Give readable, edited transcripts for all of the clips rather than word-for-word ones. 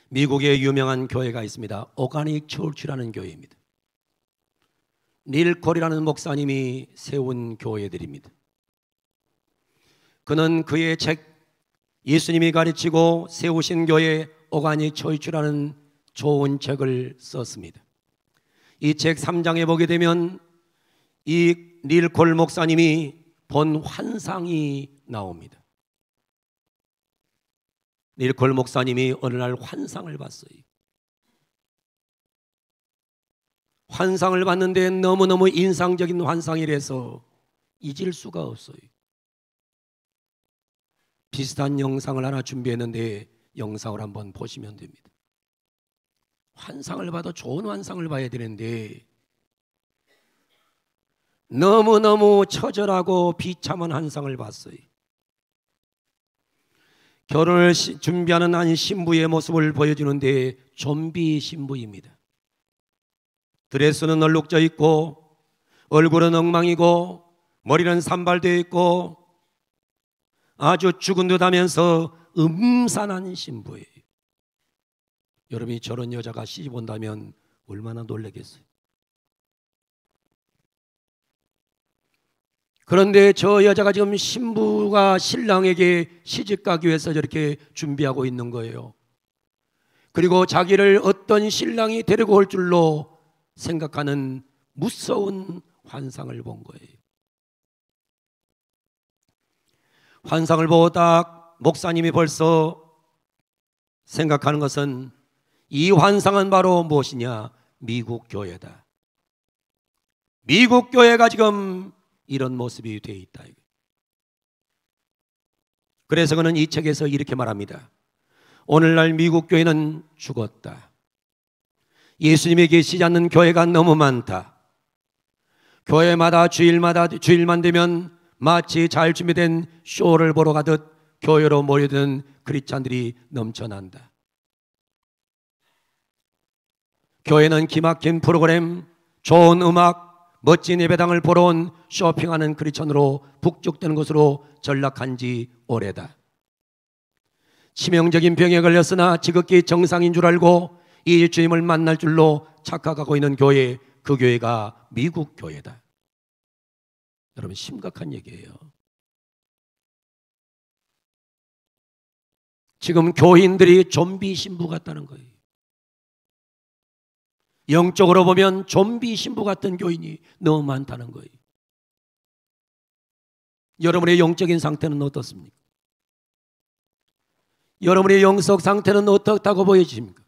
미국에 유명한 교회가 있습니다. 오가닉 처치라는 교회입니다. 닐 콜이라는 목사님이 세운 교회들입니다. 그는 그의 책 예수님이 가르치고 세우신 교회 오가닉 처치라는 좋은 책을 썼습니다. 이 책 3장에 보게 되면 이 닐 콜 목사님이 본 환상이 나옵니다. 닐 콜 목사님이 어느 날 환상을 봤어요. 환상을 봤는데 너무너무 인상적인 환상이라서 잊을 수가 없어요. 비슷한 영상을 하나 준비했는데 영상을 한번 보시면 됩니다. 환상을 봐도 좋은 환상을 봐야 되는데 너무너무 처절하고 비참한 환상을 봤어요. 결혼을 준비하는 한 신부의 모습을 보여주는데 좀비 신부입니다. 드레스는 얼룩져 있고 얼굴은 엉망이고 머리는 산발되어 있고 아주 죽은 듯 하면서 음산한 신부예요. 여러분이 저런 여자가 시집 온다면 얼마나 놀라겠어요. 그런데 저 여자가 지금 신부가 신랑에게 시집가기 위해서 저렇게 준비하고 있는 거예요. 그리고 자기를 어떤 신랑이 데리고 올 줄로 생각하는 무서운 환상을 본 거예요. 환상을 보고 딱 목사님이 벌써 생각하는 것은 이 환상은 바로 무엇이냐? 미국 교회다. 미국 교회가 지금 이런 모습이 되어 있다. 그래서 그는 이 책에서 이렇게 말합니다. 오늘날 미국 교회는 죽었다. 예수님이 계시지 않는 교회가 너무 많다. 교회마다 주일만 되면 마치 잘 준비된 쇼를 보러 가듯 교회로 모여드는 크리스찬들이 넘쳐난다. 교회는 기막힌 프로그램, 좋은 음악, 멋진 예배당을 보러 온 쇼핑하는 크리스찬으로 북적대는 것으로 전락한 지 오래다. 치명적인 병에 걸렸으나 지극히 정상인 줄 알고 이 주님을 만날 줄로 착각하고 있는 교회, 그 교회가 미국 교회다. 여러분, 심각한 얘기예요. 지금 교인들이 좀비 신부 같다는 거예요. 영적으로 보면 좀비 신부 같은 교인이 너무 많다는 거예요. 여러분의 영적인 상태는 어떻습니까? 여러분의 영적 상태는 어떻다고 보여집니까?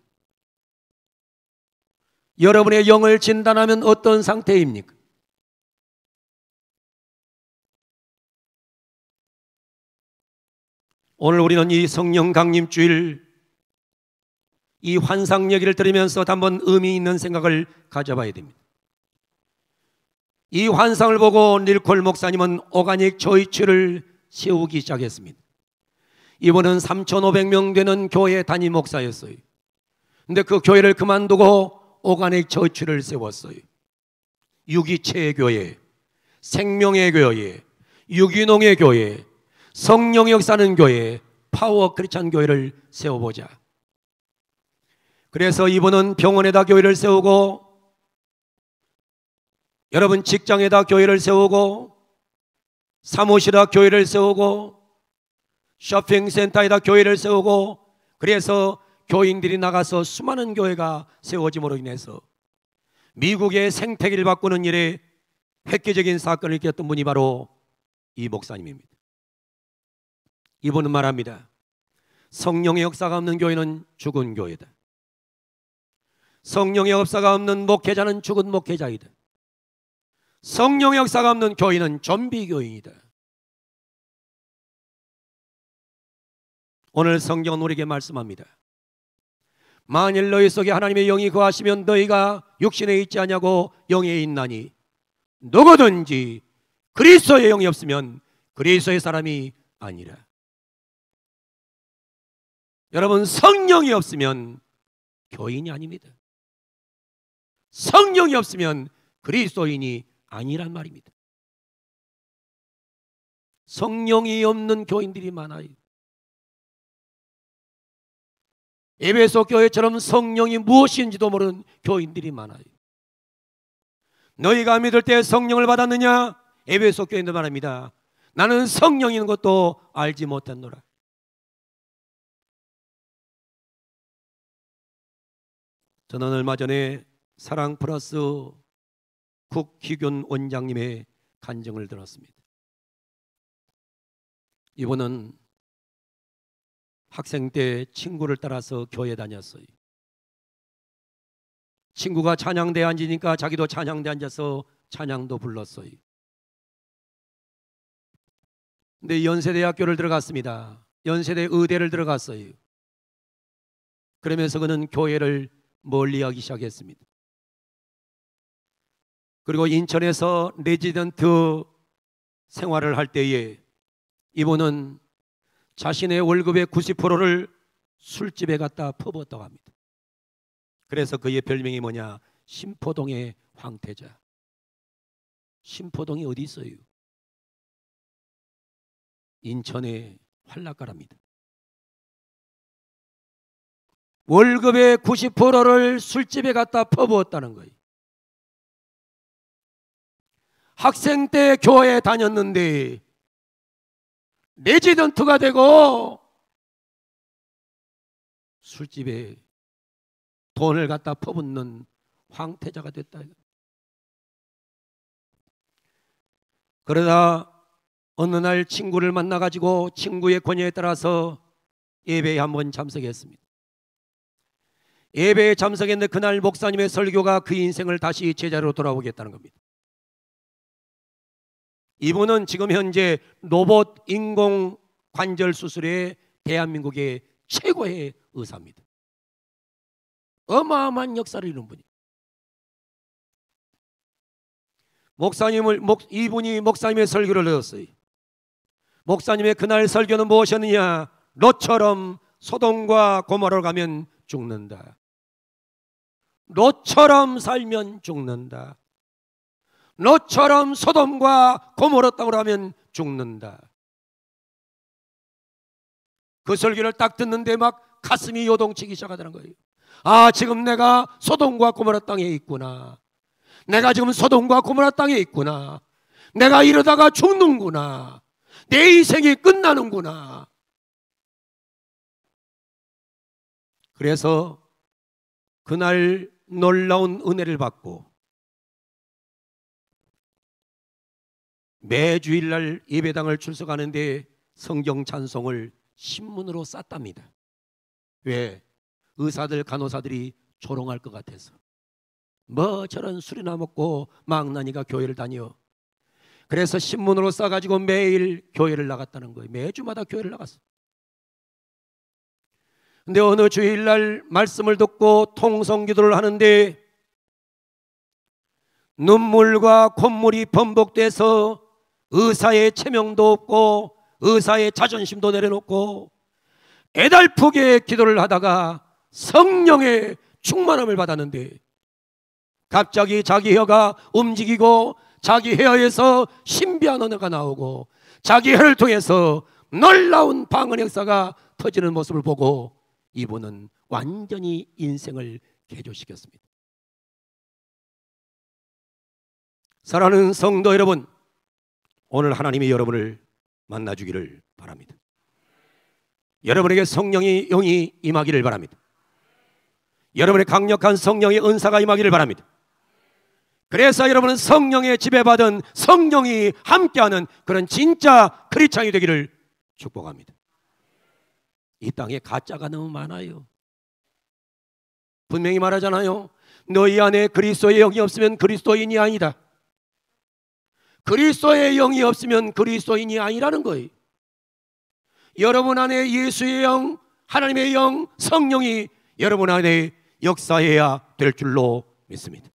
여러분의 영을 진단하면 어떤 상태입니까? 오늘 우리는 이 성령 강림 주일 이 환상 얘기를 들으면서 한번 의미 있는 생각을 가져봐야 됩니다. 이 환상을 보고 닐 콜 목사님은 오가닉 처치를 세우기 시작했습니다. 이분은 3,500명 되는 교회 담임 목사였어요. 근데 그 교회를 그만두고 오가닉 처치를 세웠어요. 유기체의 교회, 생명의 교회, 유기농의 교회, 성령의 역사는 교회, 파워 크리스찬 교회를 세워보자. 그래서 이분은 병원에다 교회를 세우고, 여러분 직장에다 교회를 세우고, 사무실에다 교회를 세우고, 쇼핑센터에다 교회를 세우고, 그래서 교인들이 나가서 수많은 교회가 세워짐으로 인해서 미국의 생태계를 바꾸는 일에 획기적인 사건을 일으켰던 분이 바로 이 목사님입니다. 이분은 말합니다. 성령의 역사가 없는 교회는 죽은 교회다. 성령의 역사가 없는 목회자는 죽은 목회자이다. 성령의 역사가 없는 교인은 좀비 교인이다. 오늘 성경은 우리에게 말씀합니다. 만일 너희 속에 하나님의 영이 거하시면 너희가 육신에 있지 않냐고 영에 있나니 누구든지 그리스도의 영이 없으면 그리스도의 사람이 아니라. 여러분, 성령이 없으면 교인이 아닙니다. 성령이 없으면 그리스도인이 아니란 말입니다. 성령이 없는 교인들이 많아요. 에베소 교회처럼 성령이 무엇인지도 모르는 교인들이 많아요. 너희가 믿을 때 성령을 받았느냐? 에베소 교인들 말합니다. 나는 성령이 있는 것도 알지 못했노라. 저는 얼마 전에 사랑 플러스 국희균 원장님의 간증을 들었습니다. 이분은 학생 때 친구를 따라서 교회 다녔어요. 친구가 찬양대에 앉으니까 자기도 찬양대에 앉아서 찬양도 불렀어요. 근데 연세대학교를 들어갔습니다. 연세대 의대를 들어갔어요. 그러면서 그는 교회를 멀리하기 시작했습니다. 그리고 인천에서 레지던트 생활을 할 때에 이분은 자신의 월급의 90%를 술집에 갖다 퍼부었다고 합니다. 그래서 그의 별명이 뭐냐? 신포동의 황태자. 신포동이 어디 있어요? 인천의 한락가랍니다. 월급의 90%를 술집에 갖다 퍼부었다는 거예요. 학생 때 교회에 다녔는데 레지던트가 되고 술집에 돈을 갖다 퍼붓는 황태자가 됐다. 그러다 어느 날 친구를 만나가지고 친구의 권유에 따라서 예배에 한번 참석했습니다. 예배에 참석했는데 그날 목사님의 설교가 그 인생을 다시 제자리로 돌아오겠다는 겁니다. 이분은 지금 현재 로봇 인공 관절 수술의 대한민국의 최고의 의사입니다. 어마어마한 역사를 이룬 분이. 이분이 목사님의 설교를 들었어요. 목사님의 그날 설교는 무엇이었느냐? 너처럼 소돔과 고모라로 가면 죽는다. 너처럼 살면 죽는다. 너처럼 소돔과 고모라 땅으로 가면 죽는다. 그 설교를 딱 듣는데 막 가슴이 요동치기 시작하더라는 거예요. 아, 지금 내가 소돔과 고모라 땅에 있구나. 내가 지금 소돔과 고모라 땅에 있구나. 내가 이러다가 죽는구나. 내 인생이 끝나는구나. 그래서 그날 놀라운 은혜를 받고 매주일날 예배당을 출석하는데 성경 찬송을 신문으로 쌌답니다. 왜? 의사들 간호사들이 조롱할 것 같아서. 뭐 저런 술이나 먹고 망나니가 교회를 다녀. 그래서 신문으로 싸가지고 매일 교회를 나갔다는 거예요. 매주마다 교회를 나갔어. 근데 어느 주일날 말씀을 듣고 통성기도를 하는데 눈물과 콧물이 번복돼서 의사의 체명도 없고 의사의 자존심도 내려놓고 애달프게 기도를 하다가 성령의 충만함을 받았는데 갑자기 자기 혀가 움직이고 자기 혀에서 신비한 언어가 나오고 자기 혀를 통해서 놀라운 방언 역사가 터지는 모습을 보고 이분은 완전히 인생을 개조시켰습니다. 사랑하는 성도 여러분, 오늘 하나님이 여러분을 만나주기를 바랍니다. 여러분에게 성령의 영이 임하기를 바랍니다. 여러분의 강력한 성령의 은사가 임하기를 바랍니다. 그래서 여러분은 성령의 지배받은 성령이 함께하는 그런 진짜 크리스찬이 되기를 축복합니다. 이 땅에 가짜가 너무 많아요. 분명히 말하잖아요. 너희 안에 그리스도의 영이 없으면 그리스도인이 아니다. 그리스도의 영이 없으면 그리스도인이 아니라는 거예요. 여러분 안에 예수의 영, 하나님의 영, 성령이 여러분 안에 역사해야 될 줄로 믿습니다.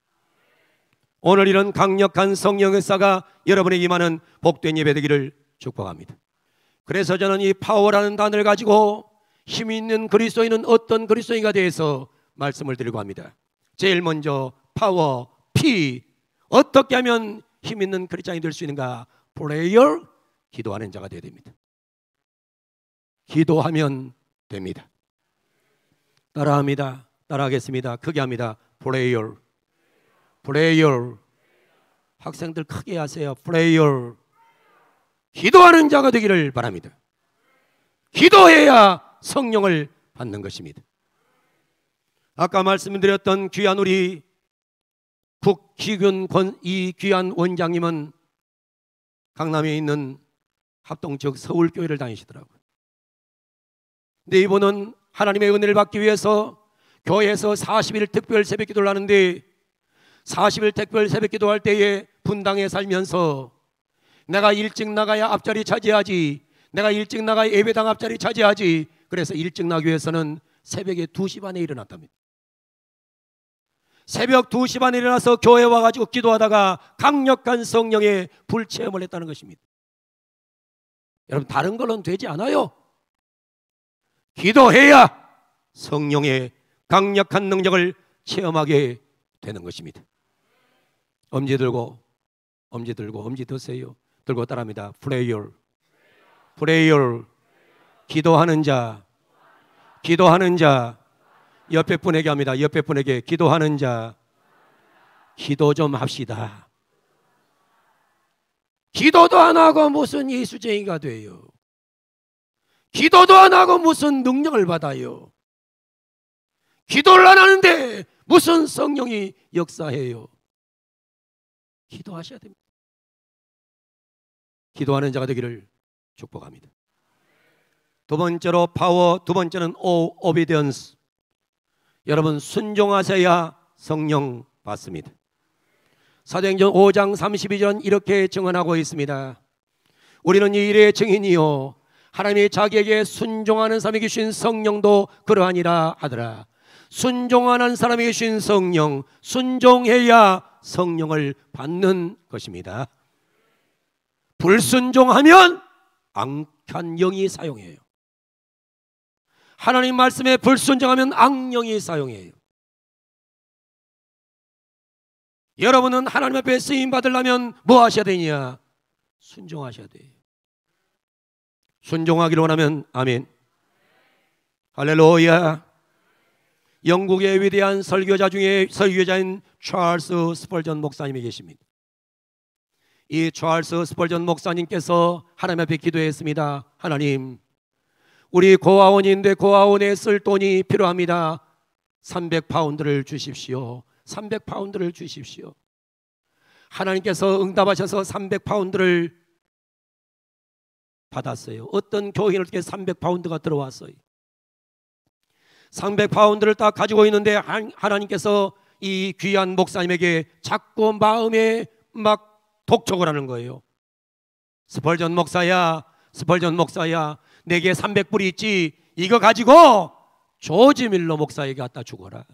오늘 이런 강력한 성령의 역사가 여러분에 임하는 복된 예배 되기를 축복합니다. 그래서 저는 이 파워라는 단어를 가지고 힘 있는 그리스도인은 어떤 그리스도인가 대해서 말씀을 드리고 합니다. 제일 먼저 파워, P. 어떻게 하면 힘 있는 크리스찬이 될 수 있는가? 프레이어, 기도하는 자가 되어야 됩니다. 기도하면 됩니다. 따라합니다. 따라하겠습니다. 크게 합니다. prayer. prayer. 학생들 크게 하세요. prayer. 기도하는 자가 되기를 바랍니다. 기도해야 성령을 받는 것입니다. 아까 말씀드렸던 귀한 우리 국기균 이 귀한 원장님은 강남에 있는 합동지역 서울교회를 다니시더라고요. 근데 이분은 하나님의 은혜를 받기 위해서 교회에서 40일 특별 새벽 기도를 하는데 40일 특별 새벽 기도할 때에 분당에 살면서 내가 일찍 나가야 앞자리 차지하지, 내가 일찍 나가야 예배당 앞자리 차지하지, 그래서 일찍 나기 위해서는 새벽에 2시 반에 일어났답니다. 새벽 2시 반에 일어나서 교회에 와가지고 기도하다가 강력한 성령의 불체험을 했다는 것입니다. 여러분, 다른 걸로는 되지 않아요. 기도해야 성령의 강력한 능력을 체험하게 되는 것입니다. 엄지 들고, 엄지 들고, 엄지 드세요. 들고 따라합니다. prayer. prayer. 기도하는 자, 기도하는 자. 옆에 분에게 합니다. 옆에 분에게 기도하는 자, 기도 좀 합시다. 기도도 안 하고 무슨 예수쟁이가 돼요. 기도도 안 하고 무슨 능력을 받아요. 기도를 안 하는데 무슨 성령이 역사해요. 기도하셔야 됩니다. 기도하는 자가 되기를 축복합니다. 두 번째로 파워, 두 번째는 obedience. 여러분, 순종하셔야 성령 받습니다. 사도행전 5장 32절 이렇게 증언하고 있습니다. 우리는 이 일의 증인이요 하나님이 자기에게 순종하는 사람에게 주신 성령도 그러하니라 하더라. 순종하는 사람에게 주신 성령, 순종해야 성령을 받는 것입니다. 불순종하면 악한 영이 사용해요. 하나님 말씀에 불순종하면 악령이 사용해요. 여러분은 하나님 앞에 쓰임 받으려면 뭐 하셔야 되냐? 순종하셔야 돼요. 순종하기를 원하면 아멘. 할렐루야. 영국의 위대한 설교자 중에 설교자인 찰스 스펄전 목사님이 계십니다. 이 찰스 스펄전 목사님께서 하나님 앞에 기도했습니다. 하나님, 우리 고아원인데 고아원에 쓸 돈이 필요합니다. 300파운드를 주십시오. 300파운드를 주십시오. 하나님께서 응답하셔서 300파운드를 받았어요. 어떤 교인에게 300파운드가 들어왔어요. 300파운드를 딱 가지고 있는데 하나님께서 이 귀한 목사님에게 자꾸 마음에 막 독촉을 하는 거예요. 스펄전 목사야, 스펄전 목사야, 내게 300불이 있지, 이거 가지고 조지 밀러 목사에게 갖다 주거라.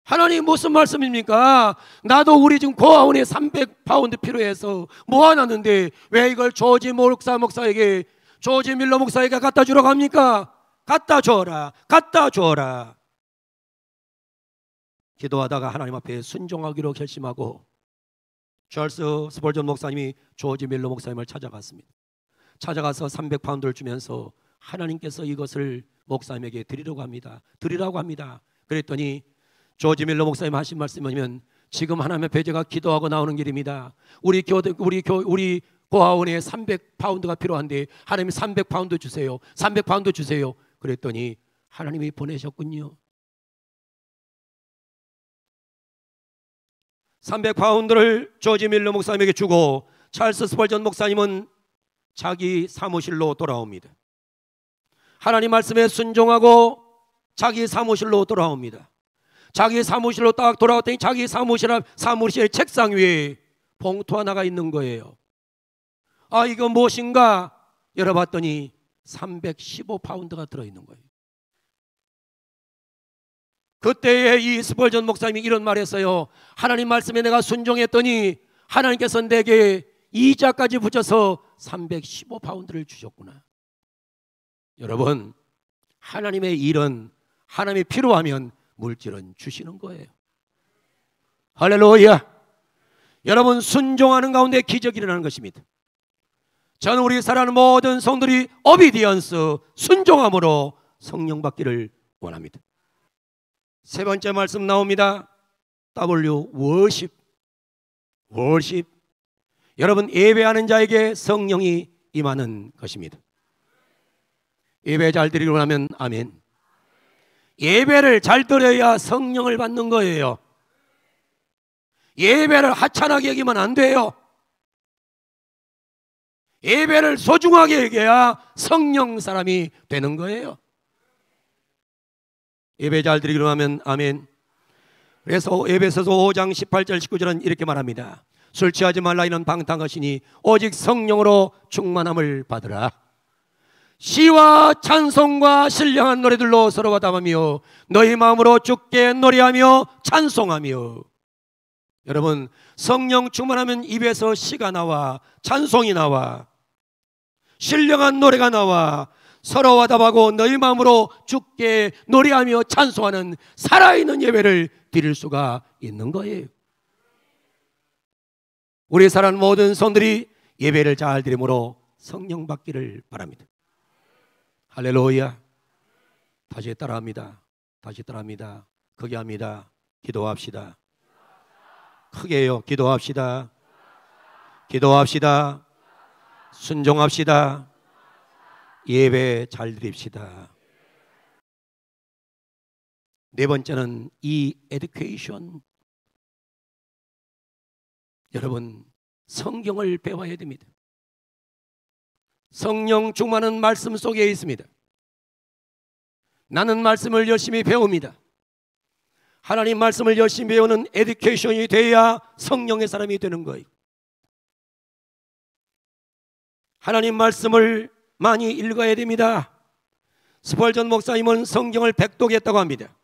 하나님 무슨 말씀입니까? 나도 우리 지금 고아원에 300파운드 필요해서 모아놨는데 왜 이걸 조지 목사에게, 조지 밀러 목사에게 갖다 주라고 합니까? 갖다 줘라, 갖다 줘라. 기도하다가 하나님 앞에 순종하기로 결심하고 찰스 스펄전 목사님이 조지 밀러 목사님을 찾아갔습니다. 찾아가서 300파운드를 주면서 하나님께서 이것을 목사님에게 드리라고 합니다. 드리라고 합니다. 그랬더니 조지 밀러 목사님 하신 말씀이면 지금 하나님 앞에 제가 기도하고 나오는 길입니다. 우리 고아원에 300파운드가 필요한데 하나님이 300파운드 주세요. 300파운드 주세요. 그랬더니 하나님이 보내셨군요. 300파운드를 조지 밀러 목사님에게 주고 찰스 스펄전 목사님은 자기 사무실로 돌아옵니다. 하나님 말씀에 순종하고 자기 사무실로 돌아옵니다. 자기 사무실로 딱 돌아왔더니 자기 사무실의 책상 위에 봉투 하나가 있는 거예요. 아, 이거 무엇인가 열어봤더니 315파운드가 들어있는 거예요. 그때에 이 스펄전 목사님이 이런 말 했어요. 하나님 말씀에 내가 순종했더니 하나님께서 내게 이자까지 붙여서 315파운드를 주셨구나. 여러분, 하나님의 일은 하나님이 필요하면 물질은 주시는 거예요. 할렐루야. 여러분, 순종하는 가운데 기적이 일어나는 것입니다. 저는 우리 사랑하는 모든 성들이 오비디언스, 순종함으로 성령 받기를 원합니다. 세 번째 말씀 나옵니다. W, worship. worship. 여러분, 예배하는 자에게 성령이 임하는 것입니다. 예배 잘 드리고 나면 아멘. 예배를 잘 드려야 성령을 받는 거예요. 예배를 하찮게 여기면 안 돼요. 예배를 소중하게 여겨야 성령 사람이 되는 거예요. 예배 잘 드리기로 하면 아멘. 그래서 에베소서 5장 18절 19절은 이렇게 말합니다. 술 취하지 말라 이는 방탕하시니 오직 성령으로 충만함을 받으라. 시와 찬송과 신령한 노래들로 서로가 담으며 너희 마음으로 주께 노래하며 찬송하며. 여러분, 성령 충만하면 입에서 시가 나와, 찬송이 나와, 신령한 노래가 나와, 서로 화답하고 너희 마음으로 주께 노래하며 찬송하는 살아있는 예배를 드릴 수가 있는 거예요. 우리 사랑하는 모든 성들이 예배를 잘 드림으로 성령 받기를 바랍니다. 할렐루야. 다시 따라합니다. 다시 따라합니다. 크게 합니다. 기도합시다. 크게 해요. 기도합시다. 기도합시다. 순종합시다. 예배 잘 드립시다. 네 번째는 이 에듀케이션. 여러분, 성경을 배워야 됩니다. 성령 충만한 말씀 속에 있습니다. 나는 말씀을 열심히 배웁니다. 하나님 말씀을 열심히 배우는 에듀케이션이 돼야 성령의 사람이 되는 거예요. 하나님 말씀을 많이 읽어야 됩니다. 스펄전 목사님은 성경을 백독했다고 합니다.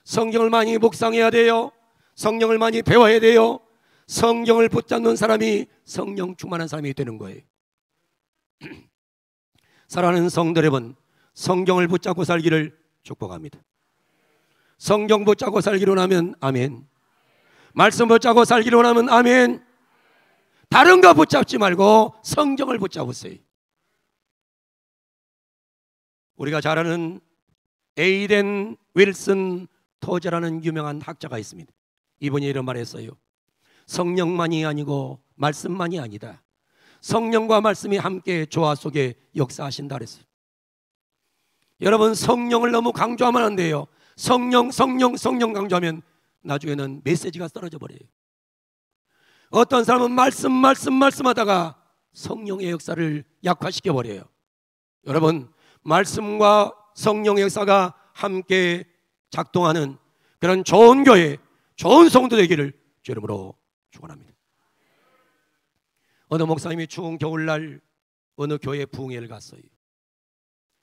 성경을 많이 묵상해야 돼요. 성경을 많이 배워야 돼요. 성경을 붙잡는 사람이 성령 충만한 사람이 되는 거예요. 사랑하는 성도 여러분, 성경을 붙잡고 살기를 축복합니다. 성경 붙잡고 살기로 하면 아멘. 말씀 붙잡고 살기로 하면 아멘. 다른 거 붙잡지 말고 성경을 붙잡으세요. 우리가 잘 아는 에이덴 윌슨 토저라는 유명한 학자가 있습니다. 이분이 이런 말 했어요. 성령만이 아니고 말씀만이 아니다. 성령과 말씀이 함께 조화 속에 역사하신다 그랬어요. 여러분, 성령을 너무 강조하면 안 돼요. 성령 강조하면 나중에는 메시지가 떨어져 버려요. 어떤 사람은 말씀하다가 성령의 역사를 약화시켜 버려요. 여러분, 말씀과 성령의 역사가 함께 작동하는 그런 좋은 교회, 좋은 성도 되기를 주 이름으로 축원합니다. 어느 목사님이 추운 겨울날 어느 교회 부흥회를 갔어요.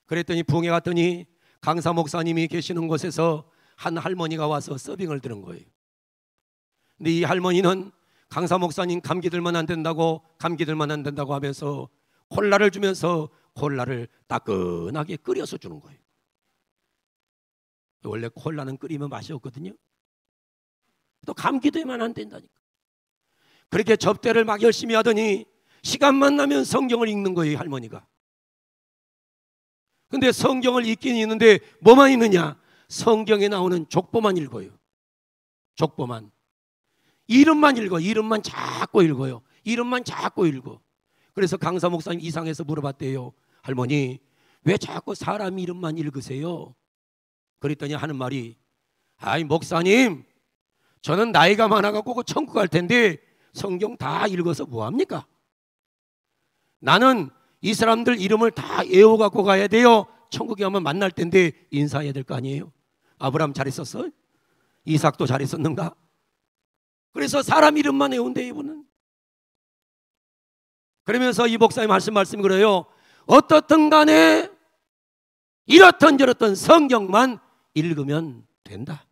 그랬더니 부흥회 갔더니 강사 목사님이 계시는 곳에서 한 할머니가 와서 서빙을 드는 거예요. 근데 이 할머니는 강사 목사님 감기 들면 안 된다고 하면서 콜라를 주면서 콜라를 따끈하게 끓여서 주는 거예요. 원래 콜라는 끓이면 맛이 없거든요. 또 감기 되면 안 된다니까. 그렇게 접대를 막 열심히 하더니 시간만 나면 성경을 읽는 거예요, 할머니가. 근데 성경을 읽긴 읽는데 뭐만 읽느냐? 성경에 나오는 족보만 읽어요. 족보만. 이름만 읽어. 이름만 자꾸 읽어요. 이름만 자꾸 읽어. 그래서 강사 목사님 이상해서 물어봤대요. 할머니, 왜 자꾸 사람 이름만 읽으세요? 그랬더니 하는 말이, 아이 목사님, 저는 나이가 많아갖고 천국 갈 텐데 성경 다 읽어서 뭐합니까? 나는 이 사람들 이름을 다 외워갖고 가야 돼요. 천국에 가면 만날 텐데 인사해야 될 거 아니에요? 아브라함 잘했었어? 이삭도 잘했었는가? 그래서 사람 이름만 외운대 이분은. 그러면서 이 목사님 하신 말씀이 그래요. 어떻든 간에 이렇든 저렇든 성경만 읽으면 된다.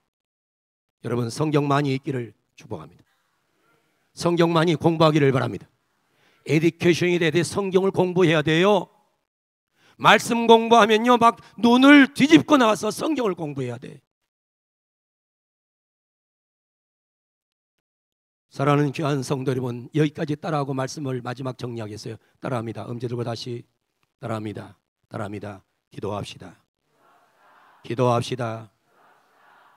여러분, 성경 많이 읽기를 축복합니다. 성경 많이 공부하기를 바랍니다. 에듀케이션이 돼야 돼. 성경을 공부해야 돼요. 말씀 공부하면요 막 눈을 뒤집고 나와서 성경을 공부해야 돼. 사랑하는 귀한 성도 여러분, 여기까지 따라하고 말씀을 마지막 정리하겠어요. 따라합니다. 음질 들고 다시 따라합니다. 따라합니다. 기도합시다. 기도합시다.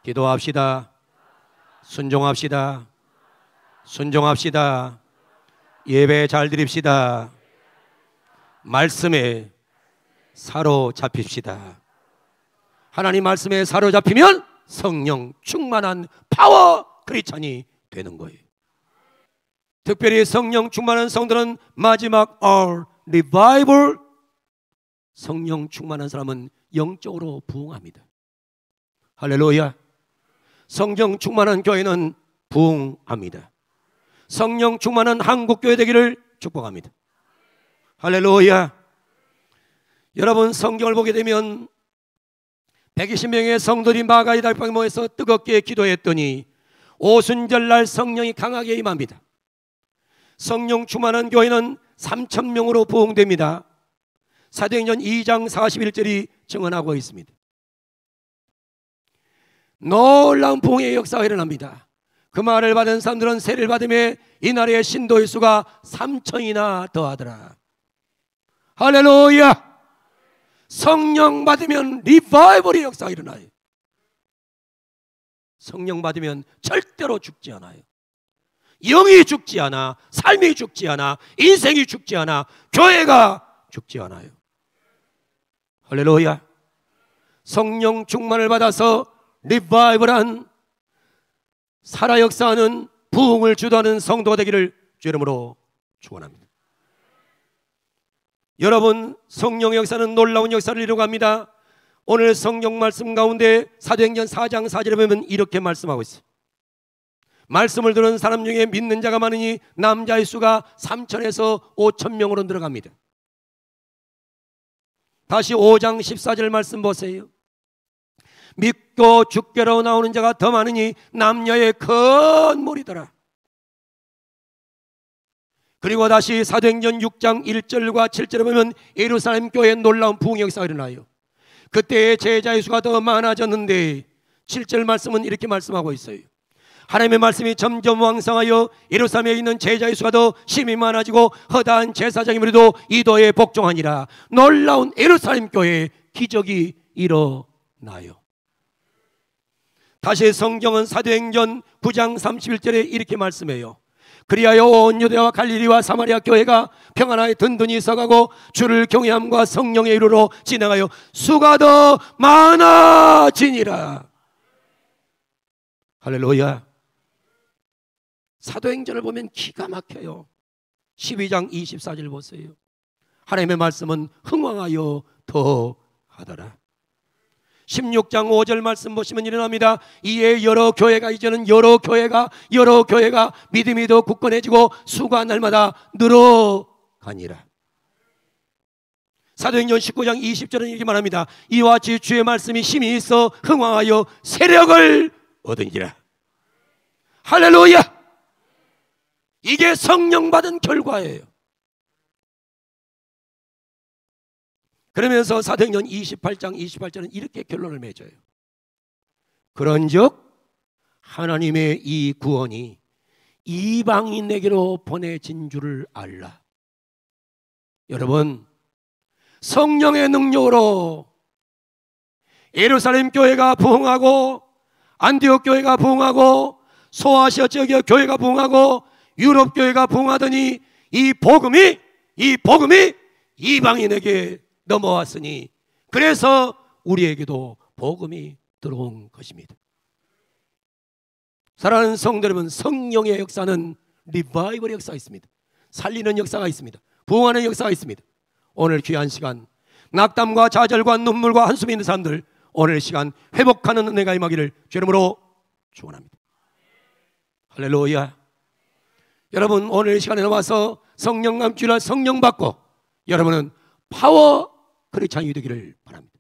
기도합시다. 순종합시다. 순종합시다. 예배 잘 드립시다. 말씀에 사로잡힙시다. 하나님 말씀에 사로잡히면 성령 충만한 파워 크리스찬이 되는 거예요. 특별히 성령 충만한 성도는 마지막 our revival, 성령 충만한 사람은 영적으로 부흥합니다. 할렐루야. 성령 충만한 교회는 부흥합니다. 성령 충만한 한국교회 되기를 축복합니다. 할렐루야. 여러분, 성경을 보게 되면 120명의 성도들이 마가의 달방에 모여서 뜨겁게 기도했더니 오순절날 성령이 강하게 임합니다. 성령 충만한 교회는 3,000명으로 부흥됩니다. 사도행전 2장 41절이 증언하고 있습니다. 놀라운 부흥의 역사가 일어납니다. 그 말을 받은 사람들은 세례를 받으며 이날의 신도의 수가 3,000이나 더하더라. 할렐루야. 성령 받으면 리바이벌의 역사가 일어나요. 성령 받으면 절대로 죽지 않아요. 영이 죽지 않아, 삶이 죽지 않아, 인생이 죽지 않아, 교회가 죽지 않아요. 할렐루야. 성령 충만을 받아서 리바이벌한 살아 역사하는 부흥을 주도하는 성도가 되기를 주 이름으로 축원합니다. 여러분, 성령의 역사는 놀라운 역사를 이루어갑니다. 오늘 성경 말씀 가운데 사도행전 4장 4절에 보면 이렇게 말씀하고 있어요. 말씀을 들은 사람 중에 믿는 자가 많으니 남자의 수가 3,000에서 5,000명으로 늘어갑니다. 다시 5장 14절 말씀 보세요. 믿고 죽게로 나오는 자가 더 많으니 남녀의 큰 무리더라. 그리고 다시 사도행전 6장 1절과 7절에 보면 예루살렘 교회에 놀라운 부흥 역사가 일어나요. 그때 제자의 수가 더 많아졌는데 7절 말씀은 이렇게 말씀하고 있어요. 하나님의 말씀이 점점 왕성하여 예루살렘에 있는 제자의 수가 더 심히 많아지고 허다한 제사장의 무리도 이도에 복종하니라. 놀라운 예루살렘 교회에 기적이 일어나요. 다시 성경은 사도행전 9장 31절에 이렇게 말씀해요. 그리하여 온 유대와 갈릴리와 사마리아 교회가 평안하게 든든히 서가고 주를 경외함과 성령의 이루로 진행하여 수가 더 많아지니라. 할렐루야. 사도행전을 보면 기가 막혀요. 12장 24절 보세요. 하나님의 말씀은 흥왕하여 더하더라. 16장 5절 말씀 보시면 일어납니다. 이에 여러 교회가 이제는 여러 교회가 믿음이 더 굳건해지고 수가 날마다 늘어가니라. 사도행전 19장 20절은 이렇게 말합니다. 이와 같이 주의 말씀이 힘이 있어 흥왕하여 세력을 얻으니라. 할렐루야. 이게 성령 받은 결과예요. 그러면서 사도행전 28장 28절은 이렇게 결론을 맺어요. 그런즉 하나님의 이 구원이 이방인에게로 보내진 줄을 알라. 여러분, 성령의 능력으로 예루살렘 교회가 부흥하고 안디옥 교회가 부흥하고 소아시아 지역의 교회가 부흥하고 유럽 교회가 부흥하더니 이 복음이 이방인에게 넘어왔으니 그래서 우리에게도 복음이 들어온 것입니다. 사랑하는 성도 여러분, 성령의 역사는 리바이벌의 역사가 있습니다. 살리는 역사가 있습니다. 부흥하는 역사가 있습니다. 오늘 귀한 시간 낙담과 좌절과 눈물과 한숨이 있는 사람들 오늘 시간 회복하는 은혜가 임하기를 주 이름으로 축원합니다. 할렐루야. 여러분, 오늘 시간에 넘어서 성령감 주일날 성령 받고 여러분은 파워 크리스찬이 되기를 바랍니다.